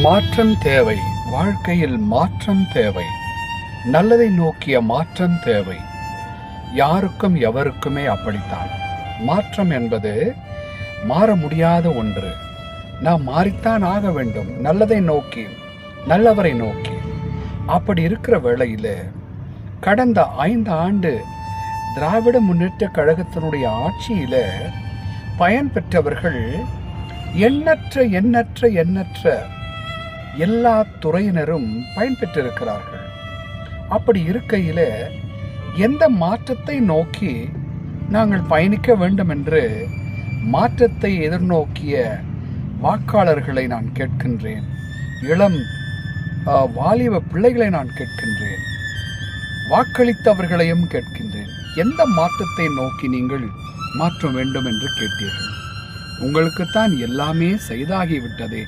மாற்றம் தேவை. வாழ்க்கையில் மாற்றம் தேவை. நல்லதை நோக்கிய மாற்றம் தேவை. யாருக்கும் எவருக்குமே அப்படித்தான். மாற்றம் என்பது மாற முடியாத ஒன்று. நாம் மாறித்தான் ஆக வேண்டும், நல்லதை நோக்கி, நல்லவரை நோக்கி. அப்படி இருக்கிற வேளையில் கடந்த 5 ஆண்டு திராவிட முன்னேற்ற கழகத்தினுடைய ஆட்சியில் பயன் பெற்றவர்கள் எண்ணற்ற எல்லா துறையினரும் பயன்பெற்றிருக்கிறார்கள். அப்படி இருக்கையில் எந்த மாற்றத்தை நோக்கி நாங்கள் பயணிக்க வேண்டும் என்று மாற்றத்தை எதிர்நோக்கிய வாக்காளர்களை நான் கேட்கின்றேன். இளம் வாலிப பிள்ளைகளை நான் கேட்கின்றேன். வாக்களித்தவர்களையும் கேட்கின்றேன். எந்த மாற்றத்தை நோக்கி நீங்கள் மாற்ற வேண்டும் என்று கேட்டீர்கள்? உங்களுக்குத்தான் எல்லாமே செய்தாகிவிட்டதே.